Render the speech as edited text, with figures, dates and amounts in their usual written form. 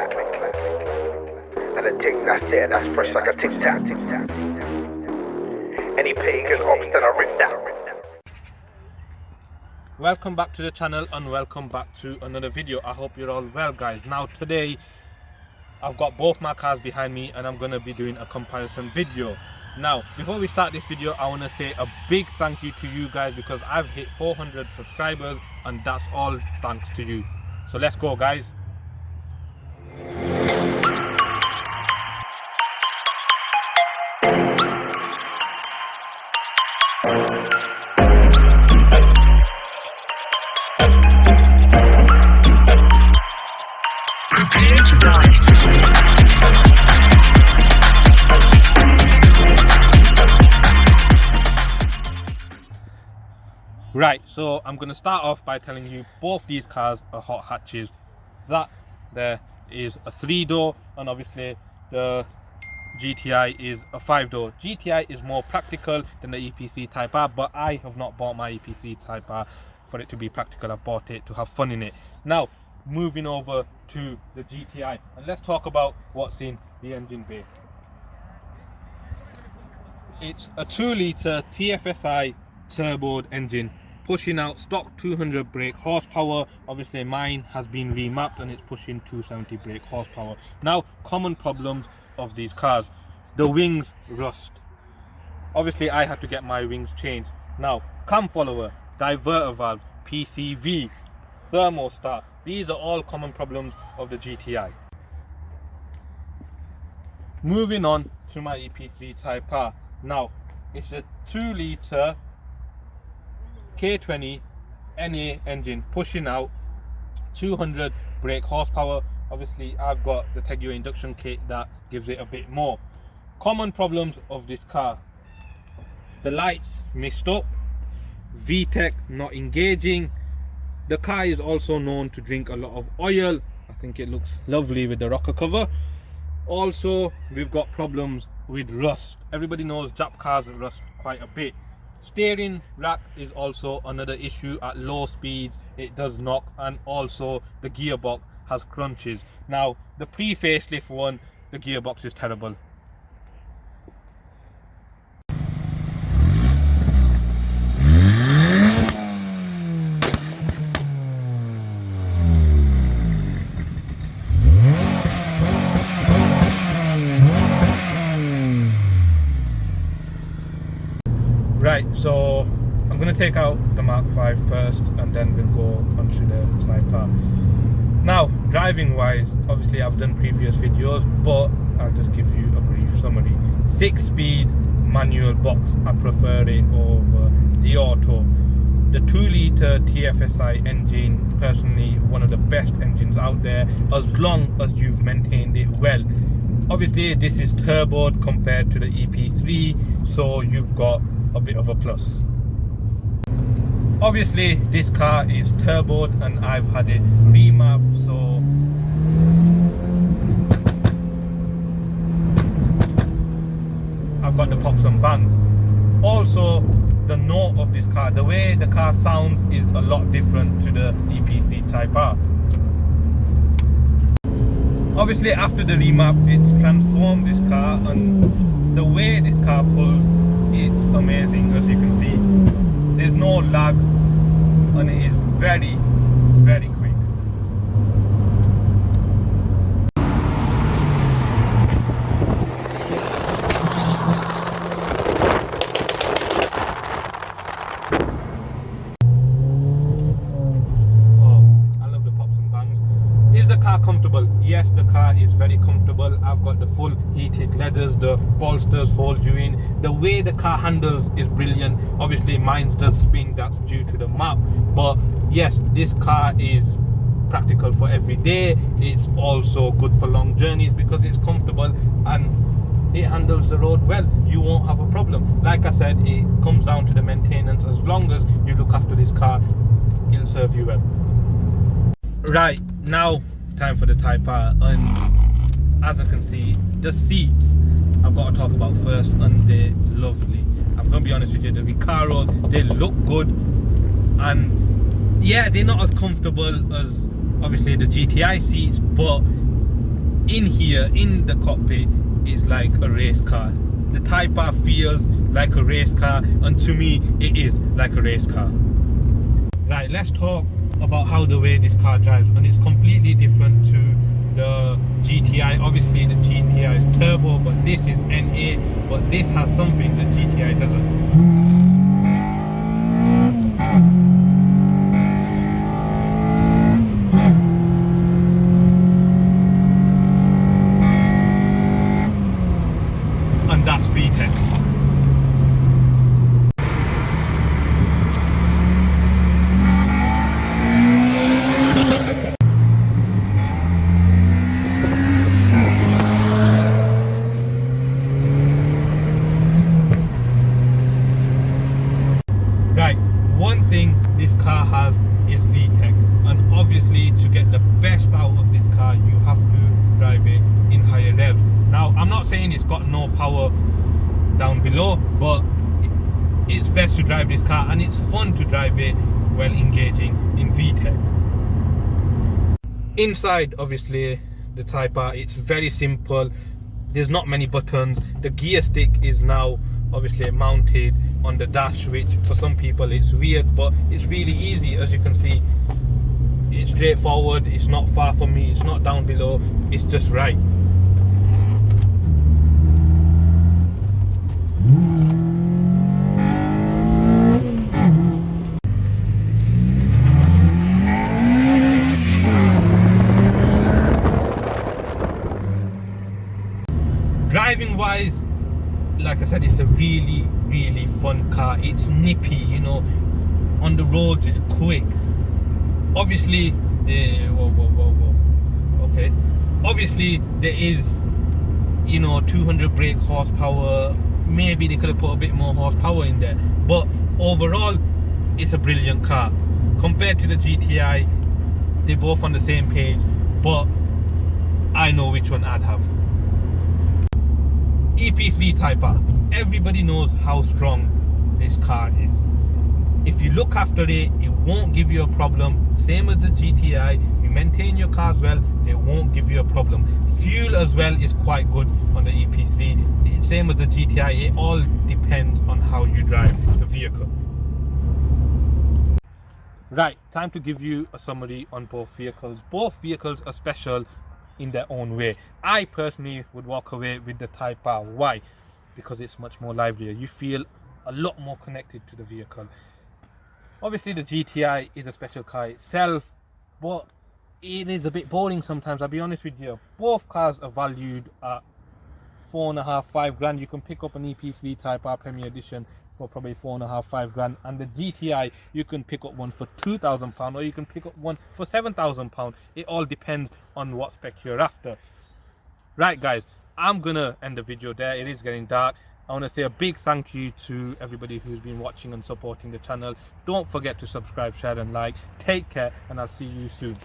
clack. And the tick, that's it, that's fresh like a tic tac. Any pagan ops that are written down. Welcome back to the channel and welcome back to another video. I hope you're all well, guys. Now today I've got both my cars behind me and I'm going to be doing a comparison video. Now before we start this video, I want to say a big thank you to you guys because I've hit 400 subscribers and that's all thanks to you. So let's go, guys. Right, so I'm going to start off by telling you both these cars are hot hatches. That there is a 3-door and obviously the GTI is a 5-door. GTI is more practical than the Ep3 Type R, but I have not bought my Ep3 Type R for it to be practical. I bought it to have fun in it. Now moving over to the GTI and let's talk about what's in the engine bay. It's a 2-litre TFSI turboed engine pushing out stock 200 brake horsepower. Obviously mine has been remapped and it's pushing 270 brake horsepower. Now common problems of these cars: the wings rust. Obviously I have to get my wings changed. Now cam follower, diverter valve, PCV, thermostat, these are all common problems of the GTI. Moving on to my Ep3 Type R. Now it's a 2-litre K20 NA engine pushing out 200 brake horsepower. Obviously I've got the Tegio induction kit that gives it a bit more. Common problems of this car: the lights messed up, VTEC not engaging. The car is also known to drink a lot of oil. I think it looks lovely with the rocker cover. Also we've got problems with rust. Everybody knows Jap cars rust quite a bit. Steering rack is also another issue. At low speeds it does knock, and also the gearbox has crunches. Now the pre-facelift one, the gearbox is terrible. Right, so I'm going to take out the Mk5 first and then we'll go onto the Type R. Now, driving wise, obviously I've done previous videos, but I'll just give you a brief summary. 6-speed manual box, I prefer it over the auto. The 2-litre TFSI engine, personally one of the best engines out there, as long as you've maintained it well. Obviously this is turboed compared to the Ep3, so you've got a bit of a plus. Obviously this car is turboed and I've had it remapped, so I've got the pops and bangs. Also the note of this car, the way the car sounds is a lot different to the Ep3 Type R. Obviously after the remap it's transformed this car, and the way this car pulls, it's amazing. As you can see, there's no lag and it is very, very quick. Car comfortable? Yes, the car is very comfortable. I've got the full heated leathers, the bolsters hold you in. The way the car handles is brilliant. Obviously mine does spin, that's due to the map, but yes, this car is practical for every day. It's also good for long journeys because it's comfortable and it handles the road well. You won't have a problem. Like I said, it comes down to the maintenance. As long as you look after this car, it'll serve you well. Right, now time for the Type R, and as I can see, the seats I've got to talk about first, and they're lovely. I'm gonna be honest with you, the Recaros, they look good, and yeah, they're not as comfortable as obviously the GTI seats, but in here, in the cockpit, it's like a race car. The Type R feels like a race car, and to me, it is like a race car. Right, let's talk about how the way this car drives, and it's completely different to the GTI. Obviously the GTI is turbo, but this is NA, but this has something that GTI doesn't. And that's VTEC. Right, one thing this car has is VTEC, and obviously to get the best out of this car you have to drive it in higher revs. Now I'm not saying it's got no power down below, but it's best to drive this car, and it's fun to drive it while engaging in VTEC. Inside, obviously, the Type R, it's very simple. There's not many buttons. The gear stick is now obviously mounted on the dash, which for some people it's weird, but it's really easy. As you can see, it's straightforward. It's not far from me, it's not down below, it's just right. Driving wise, like I said, it's a really fun car. It's nippy, you know, on the roads it's quick. Obviously okay, obviously there is, you know, 200 brake horsepower. Maybe they could have put a bit more horsepower in there, but overall it's a brilliant car. Compared to the GTI, they're both on the same page, but I know which one I'd have. Ep3 Type R. Everybody knows how strong this car is. If you look after it, it won't give you a problem. Same as the GTI, you maintain your cars well, they won't give you a problem. Fuel as well is quite good on the Ep3. Same as the GTI, it all depends on how you drive the vehicle. Right, time to give you a summary on both vehicles. Both vehicles are special in their own way. I personally would walk away with the Type R. Why? Because it's much more livelier. You feel a lot more connected to the vehicle. Obviously the GTI is a special car itself, but it is a bit boring sometimes, I'll be honest with you. Both cars are valued at 4.5, 5 grand. You can pick up an Ep3 Type R Premier Edition for probably 4.5, 5 grand, and the GTI you can pick up one for £2,000, or you can pick up one for £7,000. It all depends on what spec you're after. Right guys, I'm gonna end the video there. It is getting dark. I want to say a big thank you to everybody who's been watching and supporting the channel. Don't forget to subscribe, share and like. Take care, and I'll see you soon.